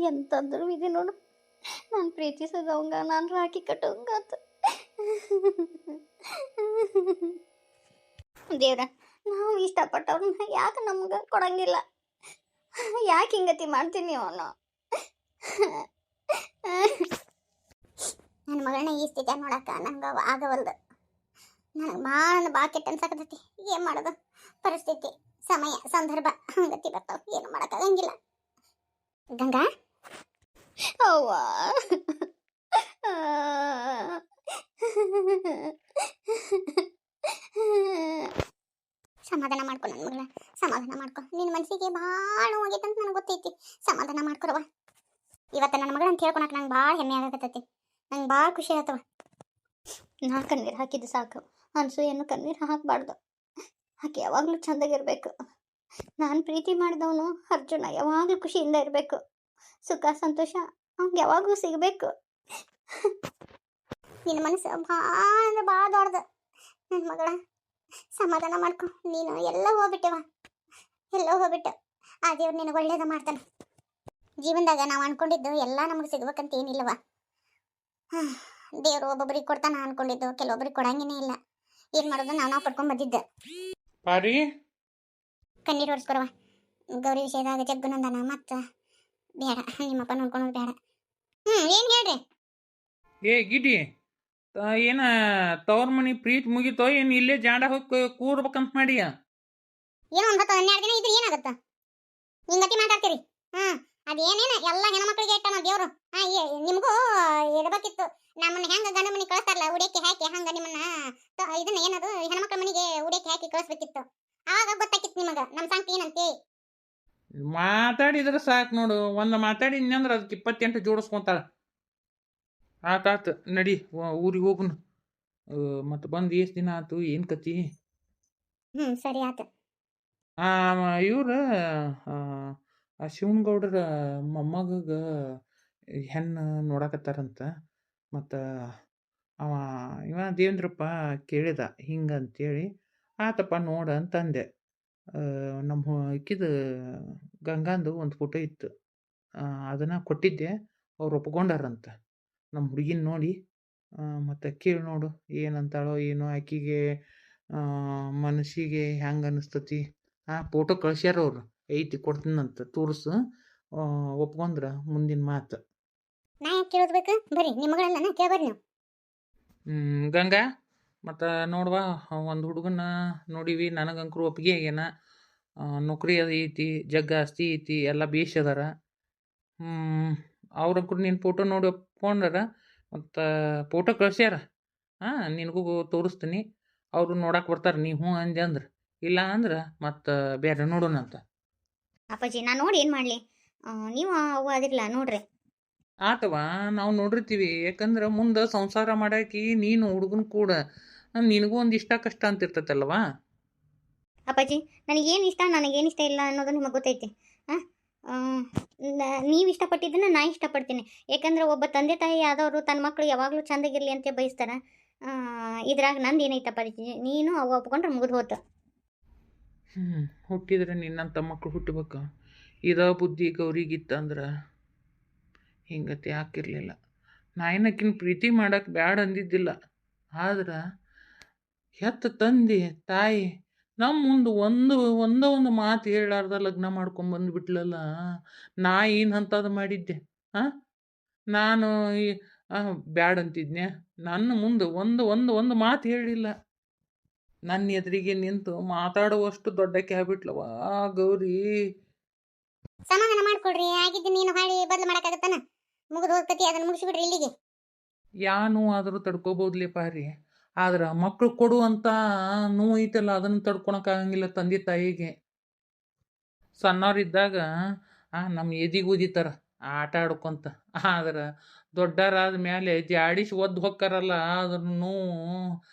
ಎಂತಂದ್ರು ಇದೆ ನೋಡು. ನಾನು ಪ್ರೀತಿಸೋದವಂಗ ನಾನು ರಾಖಿ ಕಟ್ಟೋಂಗಾತ. ದೇವ್ರ, ನಾವು ಇಷ್ಟಪಟ್ಟವ್ರನ್ನ ಯಾಕೆ ನಮ್ಗೆ ಕೊಡಂಗಿಲ್ಲ? ಯಾಕೆ ಹಿಂಗತಿ ಮಾಡ್ತೀನಿ ಅವನು? ನನ್ನ ಮಗಳನ್ನ ಈ ಸ್ಥಿತಿ ನೋಡಕ್ಕ ನಂಗೆ ಆಗವಲ್ದು. ನನಗೆ ಭಾಳ ಕೆಟ್ಟ ಅನ್ಸಕತ್ತೈತಿ. ಏನು ಮಾಡೋದು? ಪರಿಸ್ಥಿತಿ, ಸಮಯ, ಸಂದರ್ಭ ಹಂಗತಿ ಬರ್ತಾವ, ಏನು ಮಾಡೋಕ್ಕಾಗಂಗಿಲ್ಲ. ಗಂಗಾ ಅವ್ವ, ಸಮಾಧಾನ ಮಾಡ್ಕೊ ನನ್ನ ಮಗಳ, ಸಮಾಧಾನ ಮಾಡ್ಕೊ. ನಿನ್ನ ಮನಸ್ಸಿಗೆ ಭಾಳ ನೋವಾಗೈತೆ ಅಂತ ನನಗೆ ಗೊತ್ತೈತಿ. ಸಮಾಧಾನ ಮಾಡ್ಕೊರವ. ಇವತ್ತು ನನ್ನ ಮಗಳ ಅಂತ ಹೇಳ್ಕೊಳಕ್ಕೆ ನಂಗೆ ಭಾಳ ಹೆಮ್ಮೆ ಆಗಕತ್ತೈತಿ. ನಂಗೆ ಭಾಳ ಖುಷಿ ಆಯ್ತವ. ನಾ ಕಣ್ಣೀರು ಹಾಕಿದ್ದು ಸಾಕು. ಅನ್ಸೂಯನ್ನು ಕಣ್ಣೀರು ಹಾಕಬಾರ್ದು. ಆಕೆ ಯಾವಾಗಲೂ ಚೆಂದಾಗಿರ್ಬೇಕು. ನಾನು ಪ್ರೀತಿ ಮಾಡಿದವನು ಅರ್ಜುನ ಯಾವಾಗಲೂ ಖುಷಿಯಿಂದ ಇರಬೇಕು. ಸುಖ ಸಂತೋಷ ಅವ್ನಿಗೆ ಯಾವಾಗಲೂ ಸಿಗಬೇಕು. ನಿನ್ನ ಮನಸ್ಸು ಭಾಳ ಭಾಳ ದೊಡ್ಡದು ನನ್ನ ಮಗಳ. ಸಮಾಧಾನ ಮಾಡ್ಕೊ. ನೀನು ಎಲ್ಲ ಹೋಗ್ಬಿಟ್ಟೆವ, ಎಲ್ಲೋ ಹೋಗ್ಬಿಟ್ಟು ಆ ದೇವ್ರು ನಿನಗೆ ಒಳ್ಳೇದ ಮಾಡ್ತಾನೆ. ಜೀವನದಾಗ ನಾವು ಅನ್ಕೊಂಡಿದ್ದು ಎಲ್ಲ ನಮಗೆ ಸಿಗ್ಬೇಕಂತ ಏನಿಲ್ಲವ. ದೇವರು ಒಬ್ಬೊಬ್ಬರಿಗೆ ಕೊಡ್ತಾನ ಅನ್ಕೊಂಡಿದ್ದು, ಕೆಲವೊಬ್ಬರಿಗೆ ಕೊಡಂಗೇನೇ ಇಲ್ಲ. ಏನು ಮಾಡೋದು? ನಾವು ಪಡ್ಕೊಂಡು ಬಂದಿದ್ದೆ. ಕಣ್ಣೀರು ಹೊರಿಸ್ಕೊರವ. ಗೌರಿ ವಿಷಯದಾಗ ಜಗ್ಗುನಂದನ ಮತ್ತೆ ಬೇಡ, ನಿಮ್ಮಪ್ಪ ನೋಡ್ಕೊಳೋದು ಬೇಡ. ಏನು ಹೇಳ್ರಿ? ಏ ಗಿಡಿ, ಏನ ತವ್ರ ಮನಿ ಪ್ರೀತಿ ಮುಗಿತೋ ಏನು ಇಲ್ಲೇ ಜಾಡ ಹೋಗಿ ಕೂರ್ಬೇಕಂತ ಮಾಡಿಯ? ಏನೋ ಒಂದು 10-12 ದಿನ ಇದ್ರೆ ಏನಾಗತ್ತ? ಹಿಂಗತಿ ಮಾತಾಡ್ತೀರಿ? ಅದೇನೇನ ಎಲ್ಲ ಹೆಣ್ಮಕ್ಳಿಗೆ ಇಟ್ಟಾನ ದೇವ್ರು. ನಿಮಗೂ ಇರ್ಬೇಕಿತ್ತು. ನಮ್ಮನ್ನ ಹೆಂಗ ಗಂಡ ಮನೆಗೆ ಕಳಿಸ್ತಾರಲ್ಲ ಉಡಿಯಕ್ಕೆ ಹಾಕಿ, ಹಂಗ ನಿಮ್ಮನ್ನ ಇದನ್ನ ಏನದು ಹೆಣ್ಮಕ್ಳ ಮನೆಗೆ ಉಡಿಯಕ್ಕೆ ಹಾಕಿ ಕಳಿಸ್ಬೇಕಿತ್ತು. ಆವಾಗ ಗೊತ್ತಾಕಿತ್ತು ನಿಮಗ ನಮ್ಮ ಸಂಕಟ ಏನಂತೆ. ಮಾತಾಡಿದ್ರೆ ಸಾಕು ನೋಡು. ಒಂದು ಮಾತಾಡಿ ಇನ್ನಂದ್ರೆ ಅದಕ್ಕೆ 28 ಜೋಡಿಸ್ಕೊಂತಾಳ. ಆತಾತು ನಡಿ, ಊರಿಗೆ ಹೋಗುನು. ಮತ್ತು ಬಂದು ಎಷ್ಟು ದಿನ ಆಯ್ತು? ಏನು ಕತಿ? ಸರಿ ಆತ. ಇವ್ರ ಆ ಶಿವನಗೌಡರ ಮೊಮ್ಮಗ ಹೆಣ್ಣು ನೋಡಕತ್ತಾರಂತ. ಮತ್ತು ಇವ ದೇವೇಂದ್ರಪ್ಪ ಕೇಳಿದ ಹಿಂಗಂತೇಳಿ. ಆತಪ್ಪ ನೋಡ ಅಂತಂದೆ. ನಮ್ಮ ಇಕ್ಕಿದ ಗಂಗಾಂದು ಒಂದು ಫೋಟೋ ಇತ್ತು, ಅದನ್ನು ಕೊಟ್ಟಿದ್ದೆ. ಅವ್ರು ಒಪ್ಕೊಂಡಾರಂತ ನಮ್ಮ ಹುಡುಗಿನ ನೋಡಿ. ಮತ್ತು ಕೇಳಿ ನೋಡು ಏನಂತಾಳೋ ಏನೋ. ಆಕಿಗೆ ಮನಸ್ಸಿಗೆ ಹೆಂಗೆ ಅನ್ನಿಸ್ತತಿ. ಫೋಟೋ ಕಳ್ಸ್ಯಾರ ಅವ್ರು. ಐತಿ ಕೊಡ್ತೀನಂತ ತೋರಿಸು. ಒಪ್ಕೊಂಡ್ರ ಮುಂದಿನ ಮಾತು. ನಾ ಯಾಕೆ ಕೇಳೋದ್ಬೇಕು? ಬರ್ರಿ ನಿಮ್ಮಗಳನ್ನ ಕೇಳ್ಬರ್ರಿ ನೀವು. ಗಂಗಾ, ಮತ್ತು ನೋಡ್ವಾ, ಒಂದು ಹುಡುಗನ ನೋಡಿವಿ. ನನಗಂಕರು ಒಪ್ಪಿಗೆ ಆಗ್ಯಾನ. ನೌಕರಿ ಐತಿ, ಜಗ್ಗ ಆಸ್ತಿ ಐತಿ, ಎಲ್ಲ ಬೇಷ್ ಅದಾರ. ಅವ್ರಂಕರು ನಿನ್ನ ಫೋಟೋ ನೋಡಿ ಒಪ್ಕೊಂಡಾರ. ಮತ್ತು ಫೋಟೋ ಕಳ್ಸ್ಯಾರ. ನಿನಗೂ ತೋರಿಸ್ತೀನಿ. ಅವರು ನೋಡಕ್ಕೆ ಬರ್ತಾರೆ. ನೀವು ಹ್ಞೂ ಅಂದೆ ಅಂದ್ರೆ. ಇಲ್ಲ ಅಂದ್ರೆ ಮತ್ತು ಬೇರೆ ನೋಡೋಣಂತ. ಅಪ್ಪಾಜಿ ನಾ ನೋಡಿ ಏನು ಮಾಡಲಿ? ನೀವು ಅವು ಅದಿರಲ್ಲ ನೋಡ್ರಿ. ಆತವಾ, ನಾವು ನೋಡಿರ್ತೀವಿ. ಯಾಕಂದ್ರೆ ಮುಂದೆ ಸಂಸಾರ ಮಾಡಾಕಿ ನೀನು ಹುಡುಗನ ಕೂಡ ನಿನಗೂ ಒಂದು ಇಷ್ಟ ಕಷ್ಟ ಅಂತ ಇರ್ತೈತಲ್ವಾ ಅಪ್ಪಾಜಿ. ನನಗೇನು ಇಷ್ಟ, ನನಗೇನು ಇಷ್ಟ ಇಲ್ಲ ಅನ್ನೋದು ನಿಮಗೆ ಗೊತ್ತೈತಿ. ನೀವು ಇಷ್ಟಪಟ್ಟಿದ್ದನ್ನ ನಾ ಇಷ್ಟಪಡ್ತೀನಿ. ಯಾಕಂದ್ರೆ ಒಬ್ಬ ತಂದೆ ತಾಯಿ ಆದವರು ತನ್ನ ಮಕ್ಕಳು ಯಾವಾಗಲೂ ಚೆಂದಾಗಿರಲಿ ಅಂತ ಬಯಸ್ತಾರೆ. ಇದ್ರಾಗ ನಂದು ಏನೈತಪ್ಪ? ನೀನು ಅವು ಒಪ್ಕೊಂಡ್ರೆ ಮುಗಿದು ಹೋತು. ಹುಟ್ಟಿದ್ರೆ ನಿನ್ನಂಥ ಮಕ್ಕಳು ಹುಟ್ಟಬೇಕು. ಇದ ಬುದ್ಧಿ ಗೌರಿಗಿತ್ತಂದ್ರೆ ಹಿಂಗತಿ ಹಾಕಿರ್ಲಿಲ್ಲ. ನಾ ಏನಕ್ಕಿನ ಪ್ರೀತಿ ಮಾಡಕ್ಕೆ ಬ್ಯಾಡ ಅಂದಿದ್ದಿಲ್ಲ. ಆದ್ರೆ ಹೆತ್ತ ತಂದೆ ತಾಯಿ ನಮ್ಮ ಮುಂದೆ ಒಂದು ಮಾತು ಹೇಳಾರ್ದ ಲಗ್ನ ಮಾಡ್ಕೊಂಡು ಬಂದುಬಿಟ್ಲಲ್ಲ. ನಾ ಏನು ಅಂಥದ್ದು ಮಾಡಿದ್ದೆ? ನಾನು ಬ್ಯಾಡ ಅಂತಿದ್ನೆ. ನನ್ನ ಮುಂದೆ ಒಂದು ಮಾತು ಹೇಳಿಲ್ಲ. ನನ್ನ ಎದುರಿಗೆ ನಿಂತು ಮಾತಾಡುವಷ್ಟು ದೊಡ್ಡಕ್ಕೆ ಆಗ್ಬಿಟ್ಲವ ಗೌರಿ. ಸಮಾಧಾನ ಮಾಡ್ಕೊಡ್ರಿ. ಆಗಿದ್ದು ನೀನು ಹಾಳಿ ಬದಲು ಮಾಡೋಕ್ಕಾಗತ್ತಾನ? ಮುಗಿದು ಹೋಗ್ತತಿ, ಅದನ್ನು ಮುಗಿಸ್ಬಿಡ್ರಿ ಇಲ್ಲಿಗೆ. ಯಾನು ಆದರೂ ತಡ್ಕೋಬೋದ್ಲಿ ಪಾರಿ. ಆದ್ರೆ ಮಕ್ಕಳು ಕೊಡುವಂಥ ನೋವು ಐತಲ್ಲ, ಅದನ್ನು ತಡ್ಕೊಳಕ್ಕಾಗಂಗಿಲ್ಲ ತಂದೆ ತಾಯಿಗೆ. ಸಣ್ಣವ್ರಿದ್ದಾಗ ನಮ್ಮ ಎದಿಗೆ ಊದಿತಾರ ಆಟ ಆಡ್ಕೊಂತ. ಆದ್ರೆ ದೊಡ್ಡರಾದ ಮೇಲೆ ಜಾಡಿಸಿ ಒದ್ದು ಹೊಕ್ಕಾರಲ್ಲ, ಅದ್ರ ನೋವು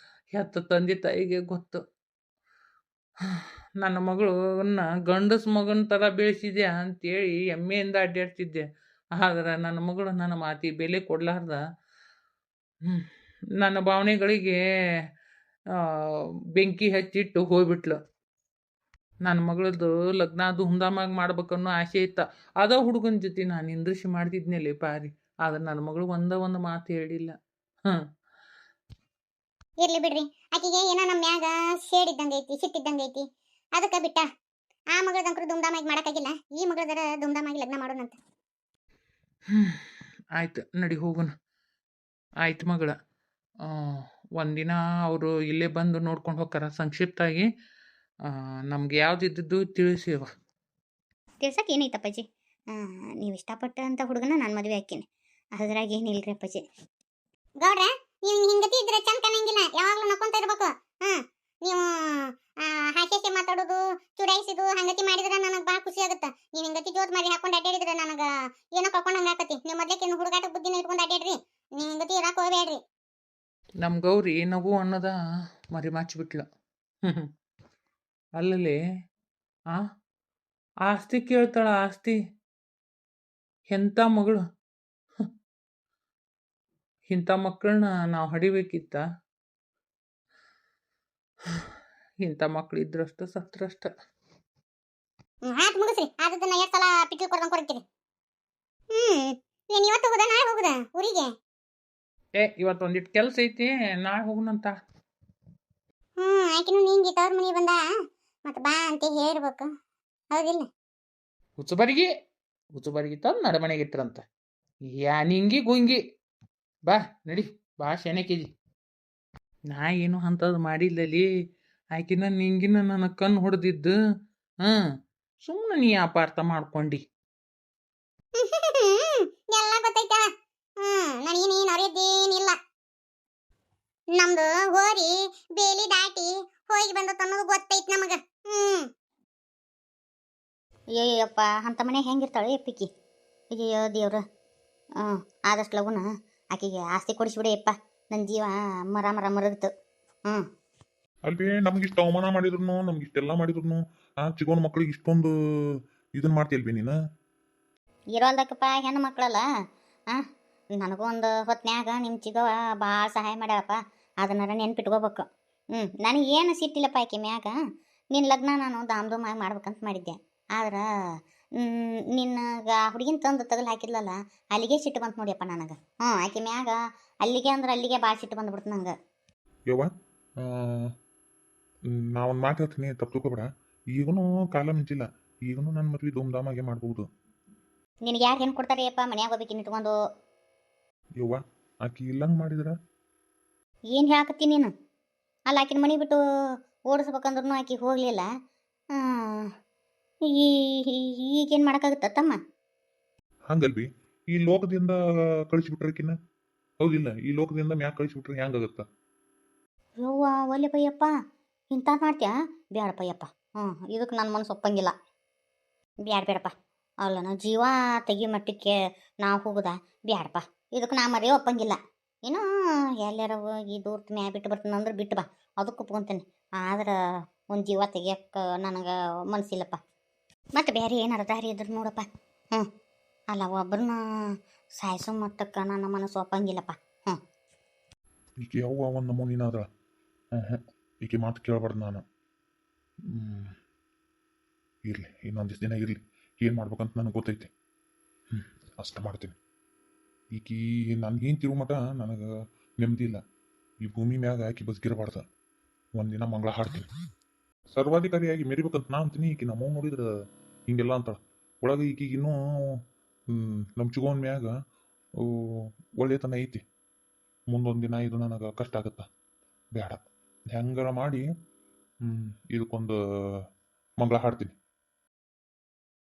ಹೆತ್ತ ತಂದೆ ತಾಯಿಗೆ ಗೊತ್ತು. ನನ್ನ ಮಗಳನ್ನ ಗಂಡಸ ಮಗನ ಥರ ಬೆಳೆಸಿದೆ ಅಂತೇಳಿ ಹೆಮ್ಮೆಯಿಂದ ಅಡ್ಡಾಡ್ತಿದ್ದೆ. ಆದ್ರೆ ನನ್ನ ಮಗಳು ನನ್ನ ಮಾತಿಗೆ ಬೆಲೆ ಕೊಡಲಾರ್ದ ನನ್ನ ಭಾವನೆಗಳಿಗೆ ಬೆಂಕಿ ಹಚ್ಚಿಟ್ಟು ಹೋಗ್ಬಿಟ್ಲು. ನನ್ನ ಮಗಳದ್ದು ಲಗ್ನ ಅದು ಹುಂದಾಮಾಗಿ ಮಾಡ್ಬೇಕನ್ನೋ ಆಸೆ ಇತ್ತ. ಅದ ಹುಡುಗನ ಜೊತೆ ನಾನು ನಿಂದ್ರಿಸಿ ಮಾಡ್ತಿದ್ನೇಲೆ ಪಾರಿ. ಆದ್ರೆ ನನ್ನ ಮಗಳು ಒಂದು ಮಾತು ಹೇಳಿಲ್ಲ. ಹಾಂ. ಇರ್ಲಿ ಬಿಡ್ರಿ, ಆಕಿಗೆ ಏನೋ ನಮ್ಮ ಮ್ಯಾಗ ಸೇಡಿದ್ದಂಗೈತಿ, ಸಿಟ್ಟಿದ್ದಂಗೈತಿ, ಅದಕ್ಕೆ ಬಿಟ್ಟ. ಆ ಮಗಳದಂಕ್ರು ಧೂಮ್ಧಾಮಾಗಿ ಮಾಡಕ್ಕಾಗಿಲ್ಲ, ಈ ಮಗಳದರ ಧೂಮ್ಧಾಮಾಗಿ ಲಗ್ನ ಮಾಡೋಣಂತ. ಆಯ್ತು ನಡಿ ಹೋಗೋಣ. ಆಯ್ತು ಮಗಳ. ಒಂದಿನ ಅವರು ಇಲ್ಲೇ ಬಂದು ನೋಡ್ಕೊಂಡು ಹೋಗ್ತಾರ ಸಂಕ್ಷಿಪ್ತಾಗಿ. ನಮ್ಗೆ ಯಾವ್ದು ಇದ್ದದ್ದು ತಿಳಿಸಿವ. ತಿಳ್ಸಕ್ಕೆ ಏನೈತೆ ಅಪ್ಪಾಜಿ, ನೀವು ಇಷ್ಟಪಟ್ಟಂಥ ಹುಡುಗನ ನಾನು ಮದುವೆ ಹಾಕೀನಿ, ಅದ್ರಾಗ ಏನಿಲ್ರಿ ಅಪ್ಪಾಜಿ. ಗೌಡ್ರ, ನೀವು ಹಿಂಗತಿ ಇದ್ರೆ ಚಂದ ಕಾಣಂಗಿಲ್ಲ, ಯಾವಾಗಲೂ ನಕ್ಕೊಂತ ಇರ್ಬೇಕು. ನೀವು ಹಾಸ್ಯಕ್ಕೆ ಮಾತಾಡೋದು, ಚುಡಾಯಿಸಿದು ಹಂಗತಿ ಮಾಡಿದ್ರೆ ನನಗೆ ಭಾಳ ಖುಷಿ ಆಗುತ್ತೆ. ನೀವು ಹಿಂಗತಿ ಜೋತ್ ಮಾಡಿ ಹಾಕೊಂಡು ಅಡ್ಡಾಡಿದ್ರೆ ನನಗೆ ಏನೋ ಕಳ್ಕೊಂಡಂಗೆ ಆಕತಿ. ನೀವು ಮೊದ್ಲೇಕೆ ಹುಡುಗಾಟ ಬುದ್ಧಿನ ಇಟ್ಕೊಂಡು ಅಡ್ಡಾಡ್ರಿ, ನೀವು ಹಿಂಗತಿ ಇರಾಕ್ ಹೋಗ್ಬೇಡ್ರಿ. ನಮ್ಮ ಗೌರಿ ನಗು ಅನ್ನೋದ ಮರಿ ಮಾಚಿಬಿಟ್ಲ. ಅಲ್ಲಲ್ಲಿ ಆಸ್ತಿ ಕೇಳ್ತಾಳ, ಆಸ್ತಿ. ಎಂಥ ಮಗಳು. ಇಂಥ ಮಕ್ಕಳನ್ನ ನಾವು ಹಡಿಬೇಕಿತ್ತ. ಇಂಥ ಮಕ್ಳು ಇದ್ರಷ್ಟ ಸತ್ರಷ್ಟ. ಆಯ್ತು ಮುಗಿಸ್ರಿ, ಆದದನ್ನ ಎಷ್ಟು ಸಲ ಪಿಕ್ಚರ್ ಕೊಡ್ದಂಗೆ ಕೊಡ್ತೀರಿ. ಏನು ಇವತ್ತು ಹೋಗುದ ನಾಳೆ ಹೋಗುದ ಊರಿಗೆ? ಇವತ್ತು ಒಂದಿಟ್ಟು ಕೆಲಸ ಐತಿ, ನಾಳೆ ಹೋಗುಣಂತ. ಆಕಿನೂ ನಿಂಗೆ ತವ್ರ ಮನೆ ಬಂದ ಮತ್ತೆ ಬಾ ಅಂತ ಹೇಳ್ಬೇಕು, ಹೌದಿಲ್ಲ? ಹುಚ್ಚುಬರಿಗೆ ತಂದು ನಡಮನೆಗೆ ಇಟ್ರಂತ. ನಿಂಗಿ ಗುಂಗಿ ಬಾ ನಡಿ, ಬಾ ಶೆಣೆಕಿದಿ. ನಾ ಏನು ಅಂಥದ್ದು ಮಾಡಿಲ್ಲಲಿ. ಆಕಿನ ನಿಂಗಿನ ನನ್ನ ಕಣ್ಣು ಹೊಡೆದಿದ್ದು. ಸುಮ್ಮನೆ ನೀ ಅಪಾರ್ಥ ಮಾಡ್ಕೊಂಡಿ. ಎಲ್ಲ ಗೊತ್ತೈತ. ನನಗೇನೇನು ಅರಿಯೋದೇನಿಲ್ಲ. ನಮ್ದು ಹೋರಿ ಬೇಲಿ ದಾಟಿ ಹೋಗಿ ಬಂದತ್ತ ಅನ್ನೋದು ಗೊತ್ತೈತಿ ನಮಗ. ಅಯ್ಯಪ್ಪ, ಅಂತ ಮನೆ ಹೆಂಗಿರ್ತಾಳೆ ಎಪ್ಪಿಕಿ. ಅಯ್ಯೋ ದೇವ್ರ, ಆದಷ್ಟು ಲಗುನ ಆಕಿಗೆ ಆಸ್ತಿ ಕೊಡಿಸ್ಬಿಡಿ ಅಪ್ಪ. ನನ್ನ ಜೀವ ಮರ ಮರಗಿತು. ಅಲ್ವೇ ನಮ್ಗಿಷ್ಟು ಅವಮಾನ ಮಾಡಿದ್ರು, ನಮ್ಗಿಷ್ಟೆಲ್ಲ ಮಾಡಿದ್ರು, ಚಿಗೋನ್ ಮಕ್ಳಿಗೆ ಇಷ್ಟೊಂದು ಇದನ್ನ ಮಾಡ್ತಿಲ್ವೇ ನೀನು? ಇರೋಲ್ದಕ್ಕಪ್ಪ, ಹೆಣ್ಣು ಮಕ್ಕಳಲ್ಲ. ನನಗೂ ಒಂದು ಹೊತ್ನ್ಯಾಗ ನಿಮ್ಮ ಚಿಗವ ಭಾಳ ಸಹಾಯ ಮಾಡ್ಯಾಳಪ್ಪ, ಅದನ್ನಾರ ನೆನ್ಪಿಟ್ಕೋಬೇಕು. ನನಗೇನು ಸಿಟ್ಟಿಲ್ಲಪ್ಪ ಆಕೆ ಮ್ಯಾಗ. ನಿನ್ನ ಲಗ್ನ ನಾನು ಧಾಮ್ಧೂಮಾಗಿ ಮಾಡ್ಬೇಕಂತ ಮಾಡಿದ್ದೆ. ಆದ್ರೆ ನಿನ್ನಗ ಹುಡುಗಿನ ತಂದು ತಗಲು ಹಾಕಿದ್ಲಲ್ಲ, ಅಲ್ಲಿಗೆ ಸಿಟ್ಟು ಬಂತು ನೋಡಿಯಪ್ಪ ನನಗೆ. ಆಕೆ ಮ್ಯಾಗ ಅಲ್ಲಿಗೆ ಅಂದ್ರೆ ಅಲ್ಲಿಗೆ ಭಾಳ ಸಿಟ್ಟು ಬಂದ್ಬಿಡ್ತು ನಂಗೆ. ಯವ್ವ, ನಾವೊಂದು ಮಾತು ಹೇಳ್ತೀನಿ, ತಪ್ಪು ತಿಳ್ಕೊಬೇಡ. ಈಗೂನು ಕಾಲ ಮಿಂಚಿಲ್ಲ, ಈಗೂನು ನನ್ನ ಮದುವೆ ಧೂಮ್ಧಾಮಾಗೆ ಮಾಡ್ಬೋದು. ನಿನಗೆ ಯಾರು ಹೆಣ್ಣು ಕೊಡ್ತಾರೆ ಅಪ್ಪ ಮನ್ಯಾಗ ಹೋಗ್ಬೇಕಿನ್ ಇಟ್ಕೊಂಡು? ಯವ್ವ, ಆಕಿ ಇಲ್ಲಂಗೆ ಮಾಡಿದ್ರ ಏನು ಹೇಳಕತ್ತಿ ನೀನು? ಅಲ್ಲ, ಆಕಿನ ಮನೆ ಬಿಟ್ಟು ಓಡಿಸ್ಬೇಕಂದ್ರೂ ಆಕಿ ಹೋಗಲಿಲ್ಲ. ಈಗೇನು ಮಾಡೋಕ್ಕಾಗುತ್ತ ತಮ್ಮ? ಹಂಗಲ್ವಿ, ಈ ಲೋಕದಿಂದ ಕಳಿಸ್ಬಿಟ್ರಕಿನ್ನ, ಹೌದಿಲ್ಲ? ಈ ಲೋಕದಿಂದ ಮ್ಯಾಗ ಕಳಿಸ್ಬಿಟ್ರೆ ಹೆಂಗಾಗತ್ತ? ಯವ್ವ ಒಲ್ಲೆ ಬಯ್ಯಪ್ಪ, ಇಂಥ ಮಾಡ್ತೀಯಾ? ಬ್ಯಾಡಪ್ಪಯ್ಯಪ್ಪ. ಇದಕ್ಕೆ ನನ್ನ ಮನಸ್ಸು ಒಪ್ಪಂಗಿಲ್ಲ. ಬೇಡಪ್ಪ. ಅಲ್ಲ, ನಾವು ಜೀವ ತೆಗಿ ಮಟ್ಟಕ್ಕೆ ನಾವು ಹೋಗುದಾ? ಬ್ಯಾಡಪ್ಪ, ಇದಕ್ಕೆ ನಾ ಮರೇ ಒಪ್ಪಂಗಿಲ್ಲ. ಏನೋ ಎಲ್ಲಾರ ಹೋಗಿ ದೂರ ಮ್ಯಾ ಬಿಟ್ಟು ಬರ್ತಾನಂದ್ರೆ ಬಿಟ್ಟು ಬಾ, ಅದಕ್ಕೆ ಒಪ್ಕೊಂತೇನೆ. ಆದ್ರೆ ಒಂದು ಜೀವ ತೆಗಿಯಕ್ಕೆ ನನಗೆ ಮನಸ್ಸಿಲ್ಲಪ್ಪ. ಮತ್ತು ಬೇರೆ ಏನಾರ ದಾರಿ ಇದ್ರೆ ನೋಡಪ್ಪ. ಅಲ್ಲ, ಒಬ್ಬರನ್ನ ಸಾಯಿಸೋ ಮಟ್ಟಕ್ಕೆ ನನ್ನ ಮನಸ್ಸು ಒಪ್ಪಂಗಿಲ್ಲಪ್ಪ. ಈಕೆ ಯವ್ವ ಒಂದು ನಮೂನಿನ ಅದ. ಈಕೆ ಮಾತು ಕೇಳಬಾರ್ದು ನಾನು. ಇರಲಿ, ಇನ್ನೊಂದಿಷ್ಟು ದಿನ ಇರಲಿ, ಏನು ಮಾಡ್ಬೇಕಂತ ನನಗೆ ಗೊತ್ತೈತಿ. ಅಷ್ಟು ಮಾಡ್ತೀನಿ. ಈಕಿ ನನಗೇನು ತಿರುವು ಮಟ ನನಗೆ ನೆಮ್ಮದಿ ಇಲ್ಲ. ಈ ಭೂಮಿ ಮ್ಯಾಗ ಆಕಿ ಬದುಕಿರಬಾರ್ದು. ಒಂದಿನ ಮಂಗಳ ಹಾಡ್ತೀನಿ, ಸರ್ವಾಧಿಕಾರಿಯಾಗಿ ಮೆರಿಬೇಕಂತ ನಾ ಅಂತೀನಿ. ಈಕಿ ನಮ್ಮ ನೋಡಿದ್ರೆ ಹಿಂಗೆಲ್ಲ ಅಂತಾಳೆ. ಒಳಗೆ ಈಕಿಗೆ ಇನ್ನೂ ನಮ್ಮ ಚಿಗೋನ್ ಮ್ಯಾಗ ಒಳ್ಳೆತನ ಐತಿ. ಮುಂದೊಂದು ದಿನ ಇದು ನನಗೆ ಕಷ್ಟ ಆಗುತ್ತಾ? ಬೇಡ, ಹೆಂಗಾರ ಮಾಡಿ ಇದಕ್ಕೊಂದು ಮಂಗಳ ಹಾಡ್ತೀನಿ.